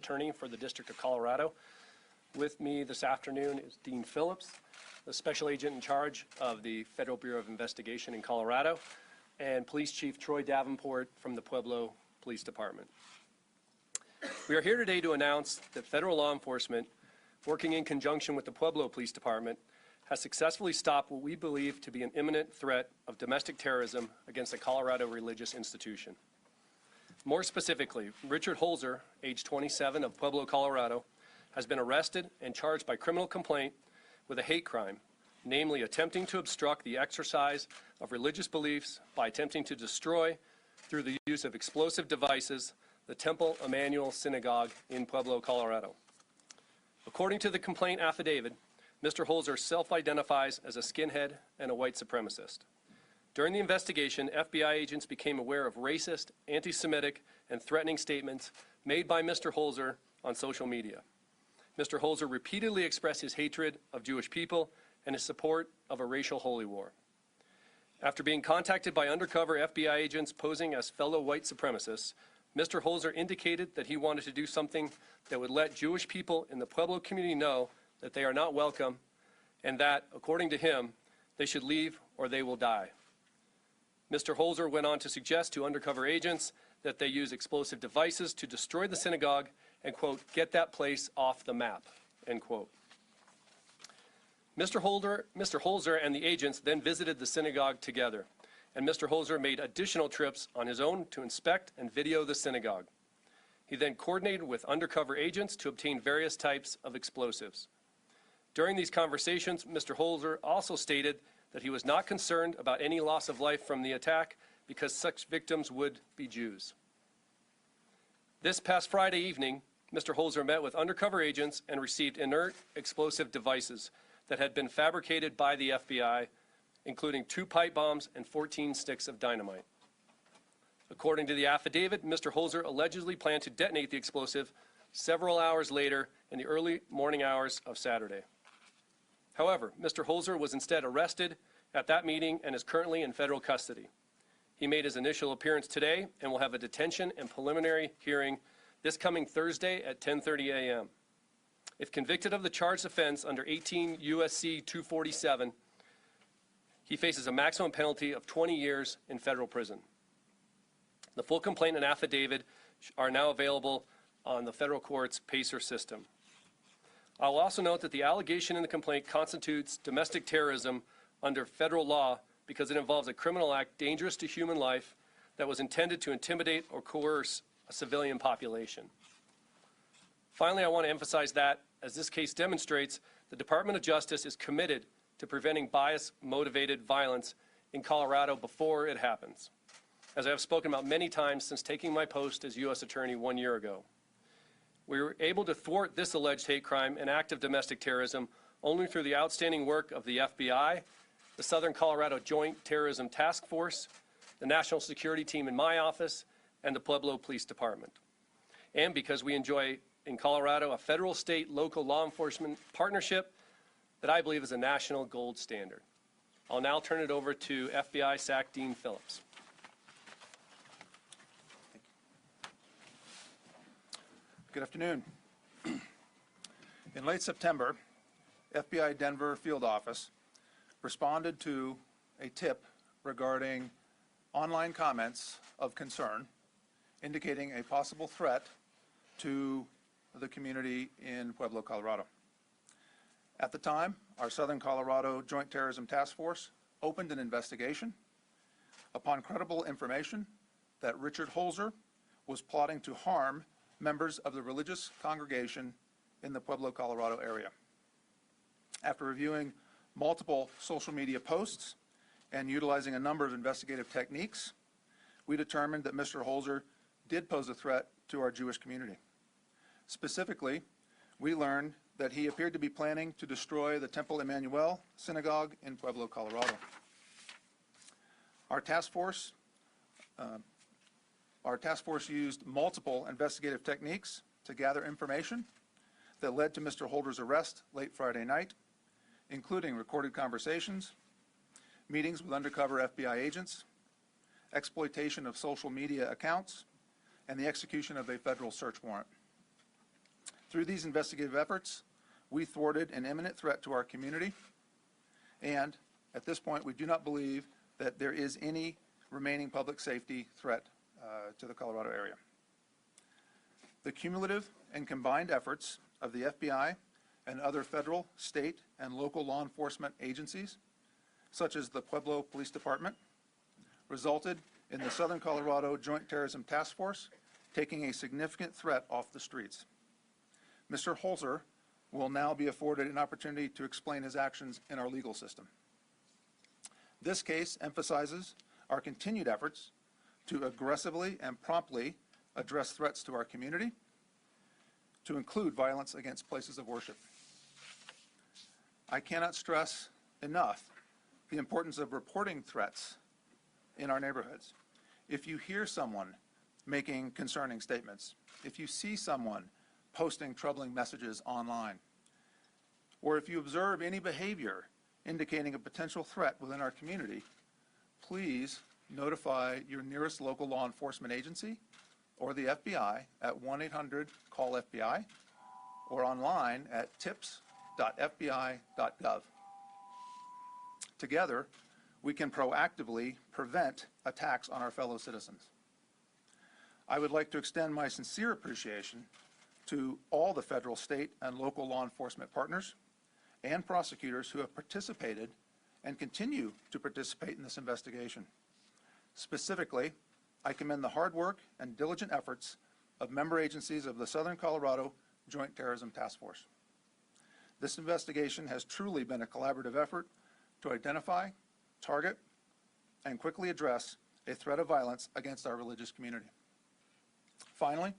Attorney for the District of Colorado. With me this afternoon is Dean Phillips, the Special Agent in charge of the Federal Bureau of Investigation in Colorado, and Police Chief Troy Davenport from the Pueblo Police Department. We are here today to announce that federal law enforcement, working in conjunction with the Pueblo Police Department, has successfully stopped what we believe to be an imminent threat of domestic terrorism against a Colorado religious institution. More specifically, Richard Holzer, age 27, of Pueblo, Colorado, has been arrested and charged by criminal complaint with a hate crime, namely attempting to obstruct the exercise of religious beliefs by attempting to destroy, through the use of explosive devices, the Temple Emmanuel Synagogue in Pueblo, Colorado. According to the complaint affidavit, Mr. Holzer self-identifies as a skinhead and a white supremacist. During the investigation, FBI agents became aware of racist, anti-Semitic, and threatening statements made by Mr. Holzer on social media. Mr. Holzer repeatedly expressed his hatred of Jewish people and his support of a racial holy war. After being contacted by undercover FBI agents posing as fellow white supremacists, Mr. Holzer indicated that he wanted to do something that would let Jewish people in the Pueblo community know that they are not welcome and that, according to him, they should leave or they will die. Mr. Holzer went on to suggest to undercover agents that they use explosive devices to destroy the synagogue and, quote, get that place off the map, end quote. Mr. Holzer and the agents then visited the synagogue together, and Mr. Holzer made additional trips on his own to inspect and video the synagogue. He then coordinated with undercover agents to obtain various types of explosives. During these conversations, Mr. Holzer also stated that he was not concerned about any loss of life from the attack because such victims would be Jews. This past Friday evening, Mr. Holzer met with undercover agents and received inert explosive devices that had been fabricated by the FBI, including 2 pipe bombs and 14 sticks of dynamite. According to the affidavit, Mr. Holzer allegedly planned to detonate the explosive several hours later in the early morning hours of Saturday. However, Mr. Holzer was instead arrested at that meeting and is currently in federal custody. He made his initial appearance today and will have a detention and preliminary hearing this coming Thursday at 10:30 a.m. If convicted of the charged offense under 18 U.S.C. 247, he faces a maximum penalty of 20 years in federal prison. The full complaint and affidavit are now available on the federal court's PACER system. I will also note that the allegation in the complaint constitutes domestic terrorism under federal law because it involves a criminal act dangerous to human life that was intended to intimidate or coerce a civilian population. Finally, I want to emphasize that, as this case demonstrates, the Department of Justice is committed to preventing bias-motivated violence in Colorado before it happens, as I have spoken about many times since taking my post as U.S. Attorney 1 year ago. We were able to thwart this alleged hate crime and act of domestic terrorism only through the outstanding work of the FBI, the Southern Colorado Joint Terrorism Task Force, the National Security Team in my office, and the Pueblo Police Department. And because we enjoy in Colorado a federal, state, local law enforcement partnership that I believe is a national gold standard. I'll now turn it over to FBI SAC Dean Phillips. Good afternoon. In late September, FBI Denver Field Office responded to a tip regarding online comments of concern indicating a possible threat to the community in Pueblo, Colorado. At the time, our Southern Colorado Joint Terrorism Task Force opened an investigation upon credible information that Richard Holzer was plotting to harm members of the religious congregation in the Pueblo, Colorado area. After reviewing multiple social media posts and utilizing a number of investigative techniques, we determined that Mr. Holzer did pose a threat to our Jewish community. Specifically, we learned that he appeared to be planning to destroy the Temple Emmanuel Synagogue in Pueblo, Colorado. Our task force used multiple investigative techniques to gather information that led to Mr. Holzer's arrest late Friday night, including recorded conversations, meetings with undercover FBI agents, exploitation of social media accounts, and the execution of a federal search warrant. Through these investigative efforts, we thwarted an imminent threat to our community, and at this point, we do not believe that there is any remaining public safety threat to the Colorado area. The cumulative and combined efforts of the FBI and other federal, state, and local law enforcement agencies, such as the Pueblo Police Department, resulted in the Southern Colorado Joint Terrorism Task Force taking a significant threat off the streets. Mr. Holzer will now be afforded an opportunity to explain his actions in our legal system. This case emphasizes our continued efforts to aggressively and promptly address threats to our community, to include violence against places of worship. I cannot stress enough the importance of reporting threats in our neighborhoods. If you hear someone making concerning statements, if you see someone posting troubling messages online, or if you observe any behavior indicating a potential threat within our community, please notify your nearest local law enforcement agency or the FBI at 1-800-CALL-FBI or online at tips.fbi.gov. Together, we can proactively prevent attacks on our fellow citizens. I would like to extend my sincere appreciation to all the federal, state, and local law enforcement partners and prosecutors who have participated and continue to participate in this investigation. Specifically, I commend the hard work and diligent efforts of member agencies of the Southern Colorado Joint Terrorism Task Force. This investigation has truly been a collaborative effort to identify, target, and quickly address a threat of violence against our religious community. Finally,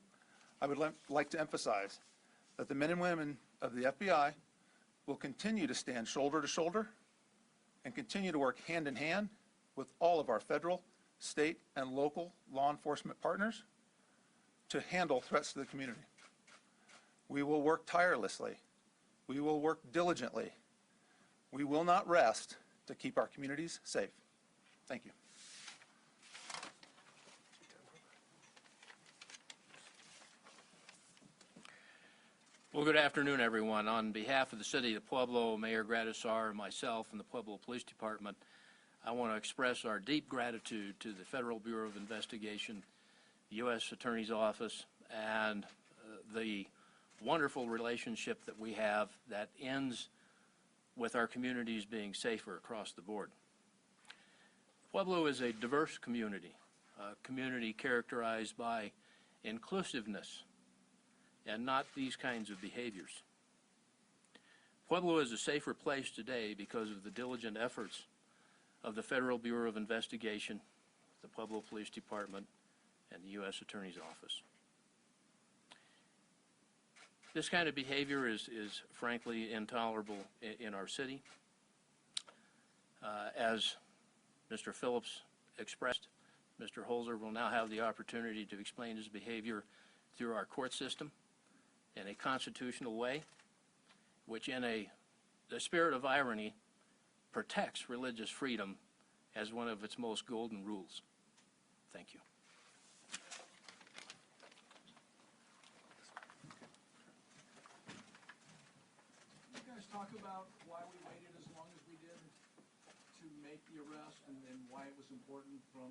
I would like to emphasize that the men and women of the FBI will continue to stand shoulder to shoulder and continue to work hand in hand with all of our federal, state, and local law enforcement partners to handle threats to the community. We will work tirelessly. We will work diligently. We will not rest to keep our communities safe. Thank you. Well, good afternoon, everyone. On behalf of the City of Pueblo, Mayor Gradisar, myself, and the Pueblo Police Department, I want to express our deep gratitude to the Federal Bureau of Investigation, the U.S. Attorney's Office, and the wonderful relationship that we have that ends with our communities being safer across the board. Pueblo is a diverse community, a community characterized by inclusiveness and not these kinds of behaviors. Pueblo is a safer place today because of the diligent efforts of the Federal Bureau of Investigation, the Pueblo Police Department, and the U.S. Attorney's Office. This kind of behavior is frankly intolerable in our city. As Mr. Phillips expressed, Mr. Holzer will now have the opportunity to explain his behavior through our court system in a constitutional way, which in the spirit of irony protects religious freedom as one of its most golden rules. Thank you. Can you guys talk about why we waited as long as we did to make the arrest and why it was important from